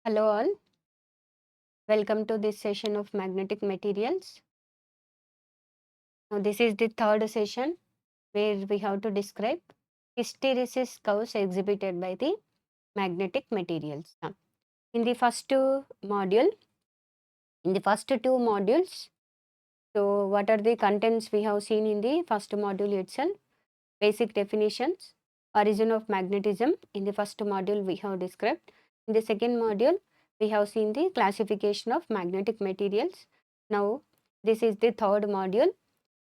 Hello all, welcome to this session of magnetic materials. Now this is the third session where we have to describe hysteresis curves exhibited by the magnetic materials. Now, in the first module, in the first two modules, so what are the contents we have seen in the first module itself? Basic definitions, origin of magnetism. In the first module we have described. In the second module we have seen the classification of magnetic materials. Now this is the third module,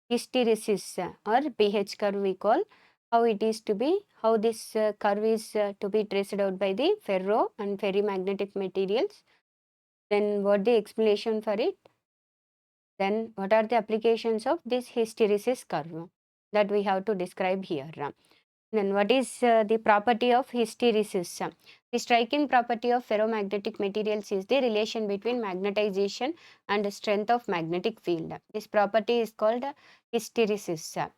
hysteresis or pH curve we call, how it is to be, how this curve is to be traced out by the ferro and ferrimagnetic materials, then what the explanation for it, then what are the applications of this hysteresis curve that we have to describe here. Then what is the property of hysteresis? The striking property of ferromagnetic materials is the relation between magnetization and strength of magnetic field. This property is called hysteresis.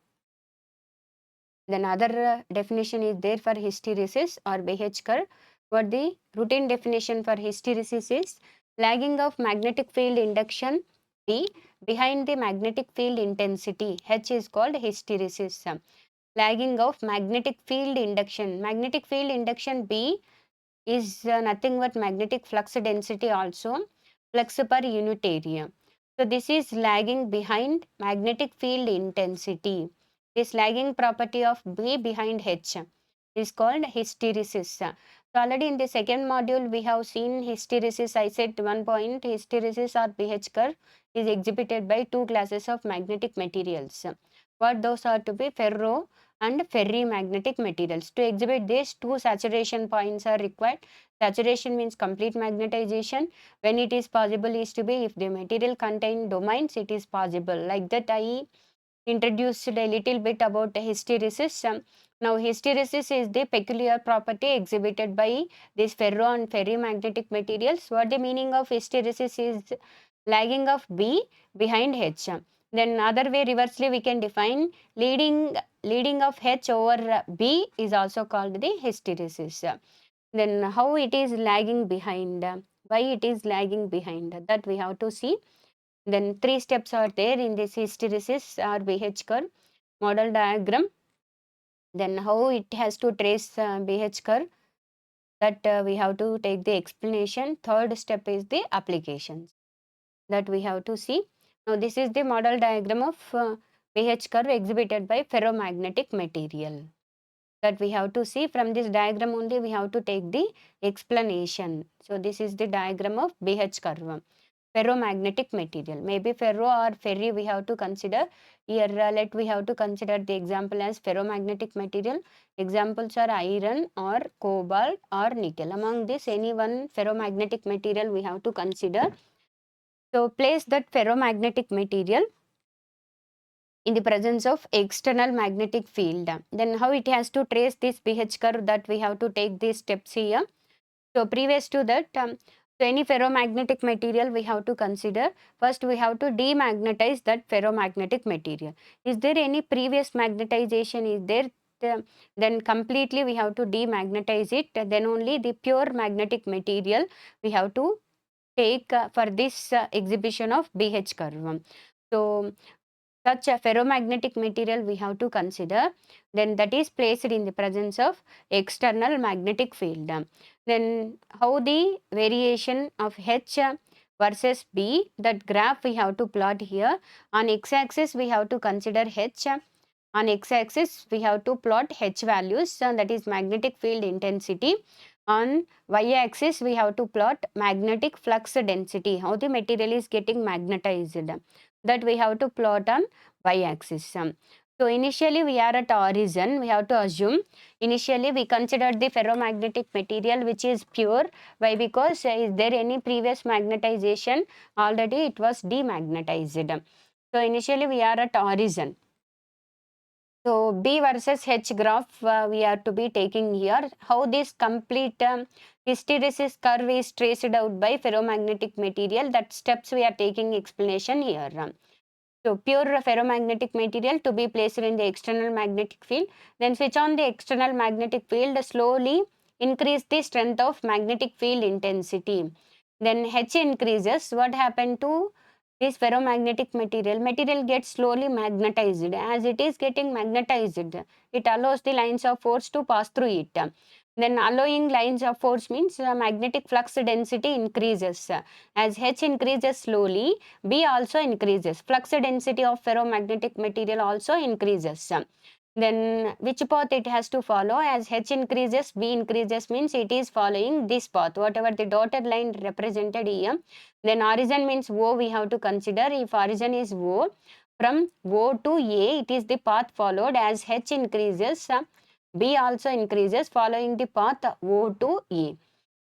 Then other definition is there for hysteresis or BH curve. What the routine definition for hysteresis is lagging of magnetic field induction B behind the magnetic field intensity H is called hysteresis. Lagging of magnetic field induction. Magnetic field induction B is nothing but magnetic flux density also, flux per unit area. So this is lagging behind magnetic field intensity. This lagging property of B behind H is called hysteresis. So already in the second module we have seen hysteresis. I said one point, hysteresis or BH curve is exhibited by two classes of magnetic materials. What those are to be? Ferro and ferrimagnetic materials. To exhibit this, two saturation points are required. Saturation means complete magnetization. When it is possible is to be, if the material contain domains, it is possible. Like that I introduced a little bit about hysteresis. Now hysteresis is the peculiar property exhibited by these ferro and ferrimagnetic materials. What the meaning of hysteresis is lagging of B behind H. Then other way reversely we can define leading of H over B is also called the hysteresis. Then how it is lagging behind, why it is lagging behind, that we have to see. Then three steps are there in this hysteresis or BH curve. Model diagram, then how it has to trace BH curve, that we have to take the explanation. Third step is the applications that we have to see. Now this is the model diagram of BH curve exhibited by ferromagnetic material that we have to see. From this diagram only we have to take the explanation. So this is the diagram of BH curve. Ferromagnetic material, maybe ferro or ferri we have to consider here. Let we have to consider the example as ferromagnetic material. Examples are iron or cobalt or nickel. Among this any one ferromagnetic material we have to consider. So place that ferromagnetic material in the presence of external magnetic field. Then how it has to trace this BH curve, that we have to take these steps here. So previous to that, so any ferromagnetic material we have to consider. First we have to demagnetize that ferromagnetic material. Is there any previous magnetization is there? Then completely we have to demagnetize it. Then only the pure magnetic material we have to take for this exhibition of BH curve. So such a ferromagnetic material we have to consider, then that is placed in the presence of external magnetic field. Then how the variation of H versus B, that graph we have to plot here. On x-axis we have to consider H, on x-axis we have to plot H values, that is magnetic field intensity. On y-axis we have to plot magnetic flux density, how the material is getting magnetized, that we have to plot on y-axis. So initially we are at origin, we have to assume initially we considered the ferromagnetic material which is pure. Why? Because is there any previous magnetization? Already it was demagnetized. So initially we are at origin. So B versus H graph we are to be taking here. How this complete hysteresis curve is traced out by ferromagnetic material, that steps we are taking explanation here. So pure ferromagnetic material to be placed in the external magnetic field. Then switch on the external magnetic field slowly. increase the strength of magnetic field intensity. Then H increases. What happened to this ferromagnetic material? Material gets slowly magnetized. As it is getting magnetized, it allows the lines of force to pass through it. Then allowing lines of force means magnetic flux density increases. As H increases slowly, B also increases. Flux density of ferromagnetic material also increases. Then which path it has to follow? As H increases, B increases means it is following this path, whatever the dotted line represented here. Then origin means O we have to consider. If origin is O, from O to A, it is the path followed. As H increases, B also increases following the path O to A.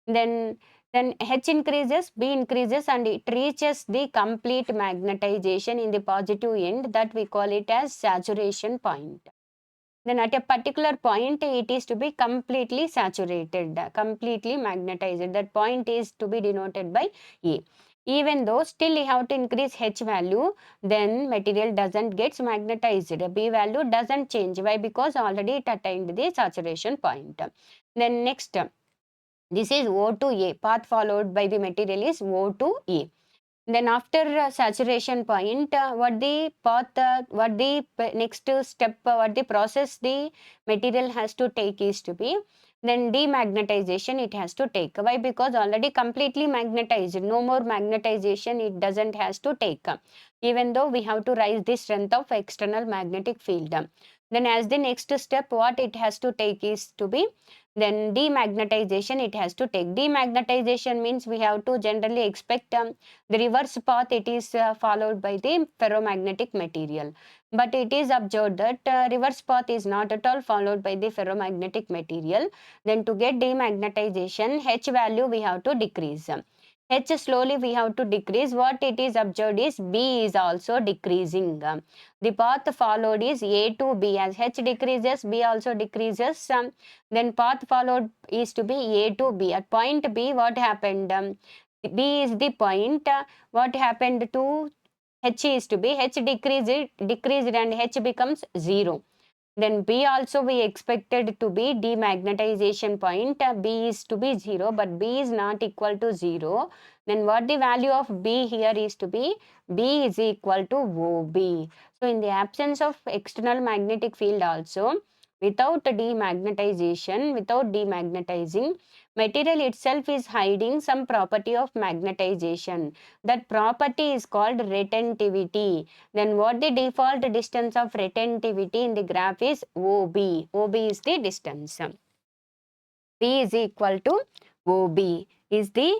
Then H increases, B increases, and it reaches the complete magnetization in the positive end, that we call it as saturation point. Then at a particular point, it is to be completely saturated, completely magnetized. That point is to be denoted by A. Even though still you have to increase H value, then material doesn't get magnetized. B value doesn't change. Why? Because already it attained the saturation point. Then next, this is O to A. Path followed by the material is O to A. Then after saturation point, what the path, what the next step, what the process the material has to take is to be, then demagnetization it has to take. Why? Because already completely magnetized, no more magnetization it doesn't has to take, even though we have to rise the strength of external magnetic field. Then as the next step, what it has to take is to be, then demagnetization it has to take. Demagnetization means we have to generally expect the reverse path, it is followed by the ferromagnetic material. But it is observed that reverse path is not at all followed by the ferromagnetic material. Then to get demagnetization, H value we have to decrease. H slowly we have to decrease. What it is observed is B is also decreasing. The path followed is A to B. As H decreases, B also decreases. Then path followed is to be A to B. At point B, what happened? B is the point. What happened to H is to be, H decreased and H becomes 0. Then B also we expected to be demagnetization point. B is to be 0, but B is not equal to 0. Then what the value of B here is to be, B is equal to OB. So in the absence of external magnetic field also, without demagnetization, without demagnetizing, material itself is hiding some property of magnetization. That property is called retentivity. Then what the default distance of retentivity in the graph is OB. OB is the distance. B is equal to OB is the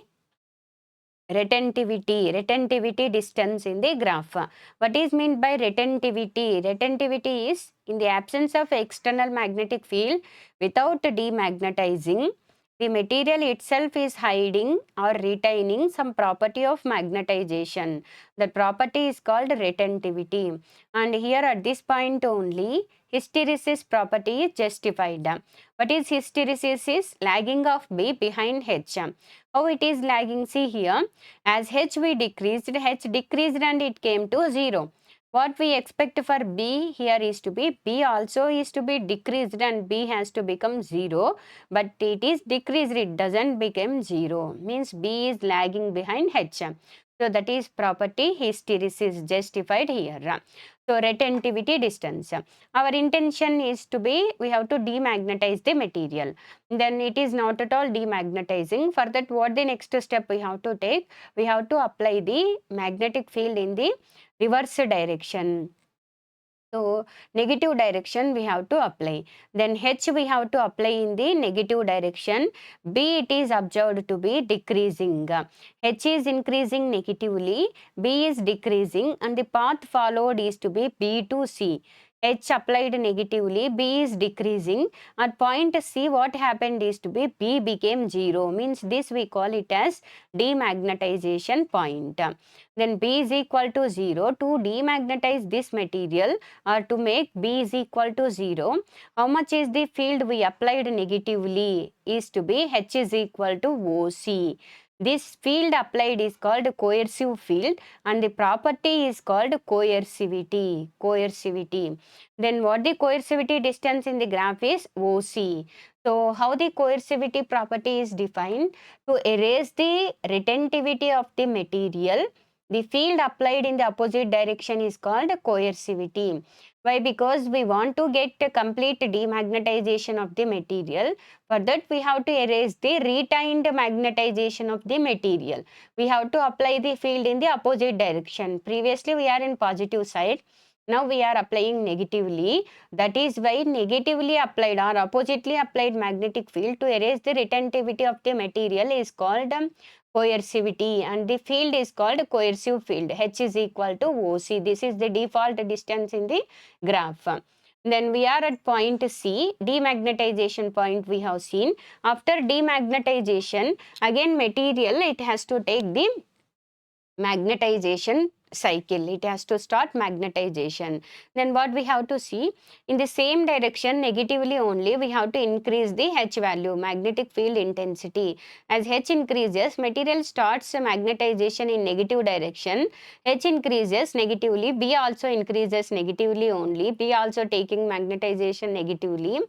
retentivity distance in the graph. What is meant by retentivity? Retentivity is in the absence of external magnetic field, without demagnetizing, the material itself is hiding or retaining some property of magnetization. That property is called retentivity. And here at this point only, hysteresis property is justified. What is hysteresis? Is lagging of B behind H. How it is lagging? See here, as H decreased and it came to 0. What we expect for B here is to be, B also is to be decreased and B has to become 0. But it is decreased, it doesn't become 0. Means B is lagging behind H. So that is property hysteresis justified here. So retentivity distance. Our intention is to be, we have to demagnetize the material. Then it is not at all demagnetizing. For that, what the next step we have to take? We have to apply the magnetic field in the reverse direction. So negative direction we have to apply. Then H we have to apply in the negative direction. B it is observed to be decreasing. H is increasing negatively, B is decreasing, and the path followed is to be B to C. H applied negatively, B is decreasing. At point C, what happened is to be, B became 0. Means this we call it as demagnetization point. Then B is equal to 0. To demagnetize this material, or to make B is equal to 0, how much is the field we applied negatively? Is to be H is equal to OC. This field applied is called coercive field, and the property is called coercivity. Coercivity. Then what the coercivity distance in the graph is? OC. So how the coercivity property is defined? To erase the retentivity of the material, the field applied in the opposite direction is called coercivity. Why? Because we want to get a complete demagnetization of the material. For that, we have to erase the retained magnetization of the material. We have to apply the field in the opposite direction. Previously, we are in positive side. Now we are applying negatively. That is why negatively applied or oppositely applied magnetic field to erase the retentivity of the material is called coercivity, and the field is called coercive field. H is equal to OC. This is the default distance in the graph. Then we are at point C, demagnetization point we have seen. After demagnetization, again material, it has to take the magnetization cycle. It has to start magnetization. Then what we have to see, in the same direction negatively only, we have to increase the H value, magnetic field intensity. As H increases, material starts magnetization in negative direction. H increases negatively, B also increases negatively only, B also taking magnetization negatively.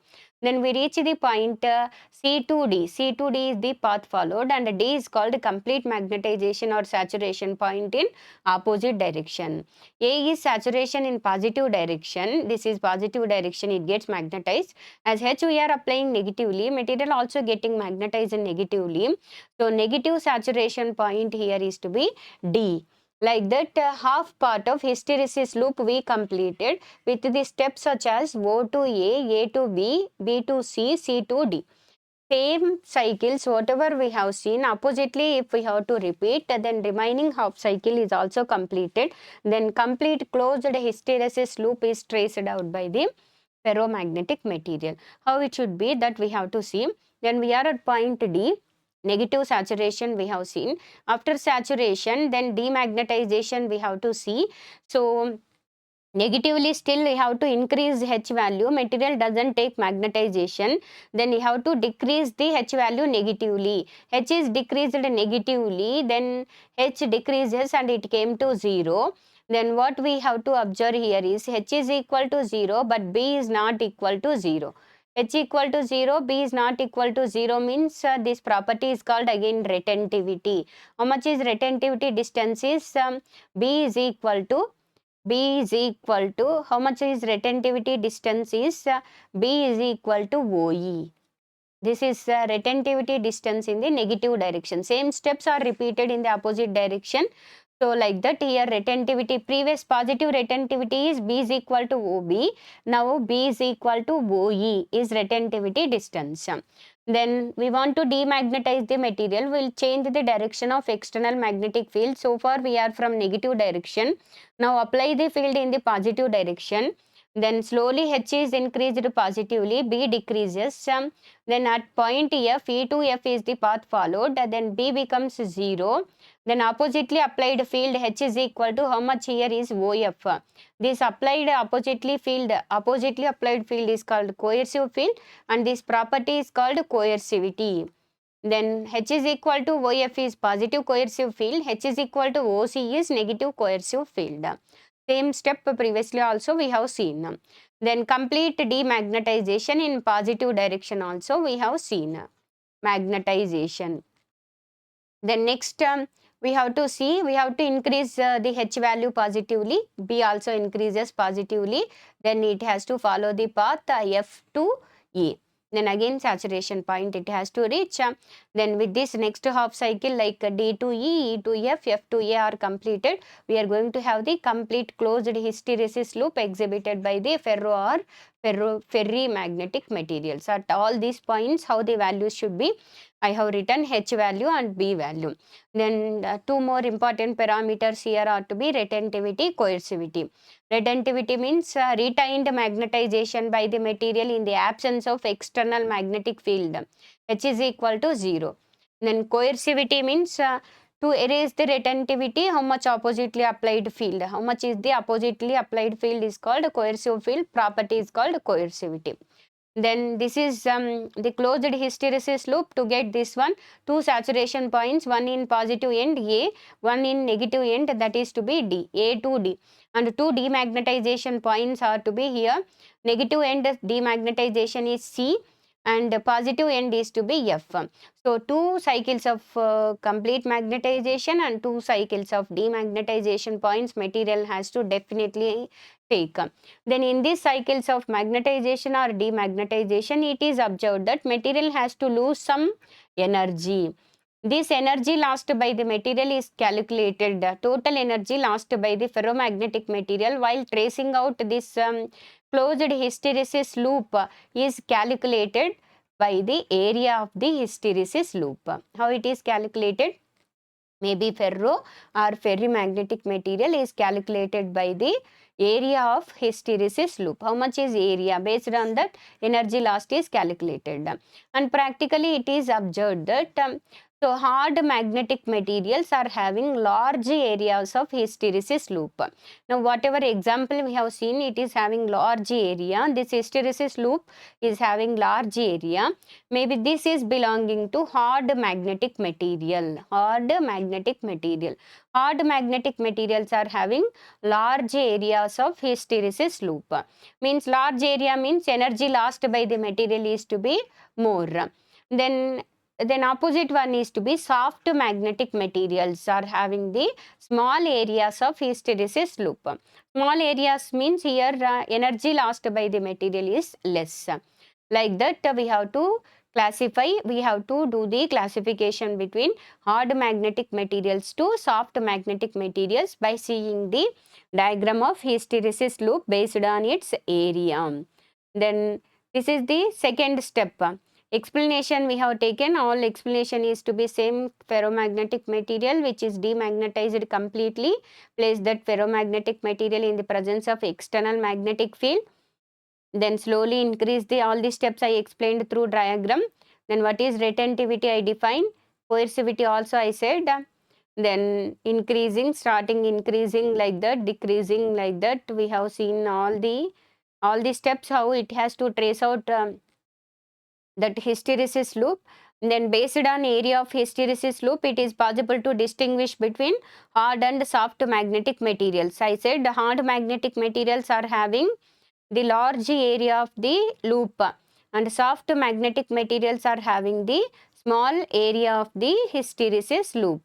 Then we reach the point C2D. C2D is the path followed, and D is called complete magnetization or saturation point in opposite direction. A is saturation in positive direction. This is positive direction, it gets magnetized. As H we are applying negatively, material also getting magnetized negatively. So negative saturation point here is to be D. Like that, half part of hysteresis loop we completed with the steps such as O to A to B, B to C, C to D. Same cycles, whatever we have seen, oppositely if we have to repeat, then remaining half cycle is also completed. Then complete closed hysteresis loop is traced out by the ferromagnetic material. How it should be, that we have to see. Then we are at point D. Negative saturation we have seen. After saturation, then demagnetization we have to see. So negatively still we have to increase H value, material doesn't take magnetization. Then you have to decrease the H value negatively. H is decreased negatively, then H decreases and it came to 0. Then what we have to observe here is H is equal to 0, but B is not equal to 0. H equal to 0, B is not equal to 0 means this property is called again retentivity. How much is retentivity distance is B is equal to how much is retentivity distance is B is equal to OE. This is retentivity distance in the negative direction. Same steps are repeated in the opposite direction. So like that, here retentivity, previous positive retentivity is B is equal to OB. Now B is equal to OE is retentivity distance. Then we want to demagnetize the material. We'll change the direction of external magnetic field. So far we are from negative direction. Now apply the field in the positive direction. Then slowly H is increased positively, B decreases. Then at point F, E to F is the path followed. Then B becomes 0. Then oppositely applied field H is equal to how much here is OF. This oppositely applied field is called coercive field, and this property is called coercivity. Then H is equal to OF is positive coercive field, H is equal to OC is negative coercive field. Same step previously also we have seen. Then complete demagnetization in positive direction also we have seen. Magnetization. Then next we have to see, we have to increase the H value positively, B also increases positively, then it has to follow the path F to A. Then again saturation point it has to reach. Then with this next half cycle like D to E, E to F, F to A are completed, we are going to have the complete closed hysteresis loop exhibited by the ferrimagnetic materials. At all these points, how the values should be, I have written H value and B value. Then two more important parameters here are to be retentivity, coercivity. Retentivity means retained magnetization by the material in the absence of external magnetic field. H is equal to 0. Then coercivity means to erase the retentivity, how much oppositely applied field. How much is the oppositely applied field is called coercive field, property is called coercivity. Then this is the closed hysteresis loop. To get this one, two saturation points, one in positive end A, one in negative end, that is to be D, A to D. And two demagnetization points are to be here. Negative end demagnetization is C and positive end is to be F. So two cycles of complete magnetization and two cycles of demagnetization points material has to definitely take. Then in these cycles of magnetization or demagnetization, it is observed that material has to lose some energy. This energy lost by the material is calculated. Total energy lost by the ferromagnetic material while tracing out this closed hysteresis loop is calculated by the area of the hysteresis loop. How it is calculated? Maybe ferro or ferrimagnetic material is calculated by the area of hysteresis loop. How much is area? Based on that, energy lost is calculated. And practically it is observed that so hard magnetic materials are having large areas of hysteresis loop. Now whatever example we have seen, it is having large area. This hysteresis loop is having large area. Maybe this is belonging to hard magnetic material. Hard magnetic material. Hard magnetic materials are having large areas of hysteresis loop. Means large area means energy lost by the material is to be more. Then opposite one is to be soft magnetic materials are having the small areas of hysteresis loop. Small areas means here energy lost by the material is less. Like that we have to classify, we have to do the classification between hard magnetic materials to soft magnetic materials by seeing the diagram of hysteresis loop based on its area. Then this is the second step. Explanation we have taken, all explanation is to be same ferromagnetic material which is demagnetized completely. Place that ferromagnetic material in the presence of external magnetic field. Then slowly increase the all the steps I explained through diagram. Then what is retentivity I defined. Coercivity also I said. Then increasing, starting increasing like that, decreasing like that. We have seen all the steps how it has to trace out that hysteresis loop. Then based on area of hysteresis loop, it is possible to distinguish between hard and soft magnetic materials. I said hard magnetic materials are having the large area of the loop and soft magnetic materials are having the small area of the hysteresis loop.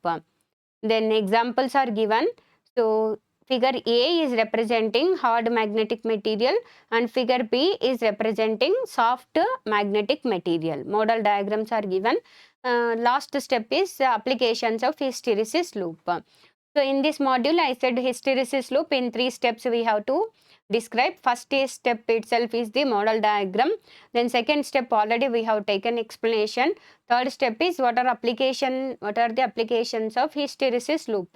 Then examples are given. So figure A is representing hard magnetic material and figure B is representing soft magnetic material. Model diagrams are given. Last step is applications of hysteresis loop. So in this module I said hysteresis loop in 3 steps we have to describe. First step itself is the model diagram. Then second step already we have taken explanation. Third step is what are the applications of hysteresis loop.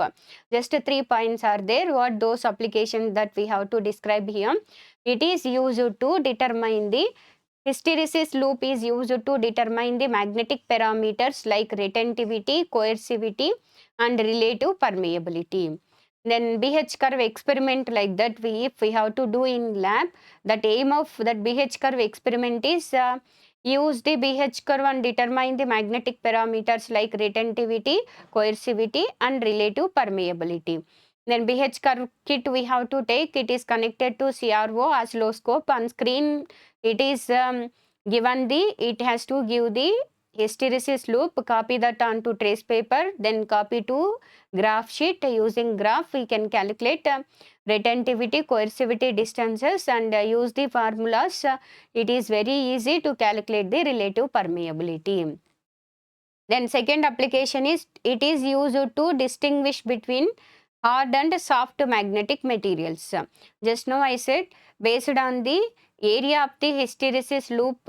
Just 3 points are there. What those applications that we have to describe here. It is used to determine the hysteresis loop is used to determine the magnetic parameters like retentivity, coercivity and relative permeability. Then BH curve experiment like that if we have to do in lab, that aim of that BH curve experiment is use the BH curve and determine the magnetic parameters like retentivity, coercivity and relative permeability. Then BH curve kit we have to take, it is connected to CRO oscilloscope. On screen it is given it has to give the hysteresis loop, copy that onto trace paper, then copy to graph sheet. Using graph we can calculate retentivity, coercivity distances and use the formulas. It is very easy to calculate the relative permeability. Then second application is it is used to distinguish between hard and soft magnetic materials. Just now I said based on the area of the hysteresis loop,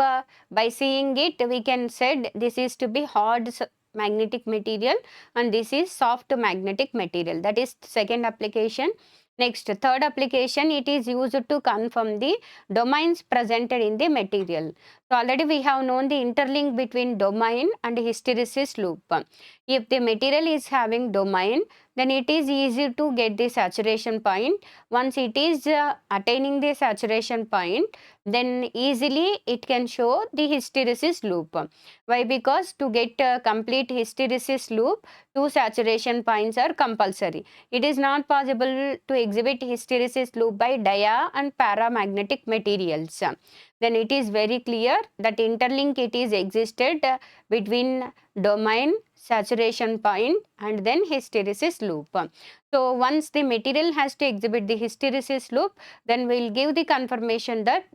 by seeing it we can said this is to be hard magnetic material and this is soft magnetic material. That is second application. Next, third application, it is used to confirm the domains presented in the material. So already we have known the interlink between domain and hysteresis loop. If the material is having domain, then it is easy to get the saturation point. Once it is attaining the saturation point, then easily it can show the hysteresis loop. Why? Because to get a complete hysteresis loop, two saturation points are compulsory. It is not possible to exhibit hysteresis loop by dia and paramagnetic materials. Then it is very clear that interlink it is existed between domain, saturation point, and then hysteresis loop. So once the material has to exhibit the hysteresis loop, then we'll give the confirmation that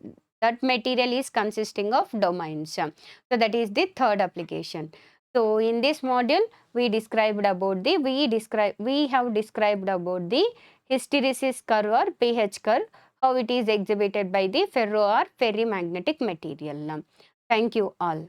that material is consisting of domains. So that is the third application. So in this module, we have described about the hysteresis curve or pH curve, how it is exhibited by the ferro or ferrimagnetic material. Thank you all.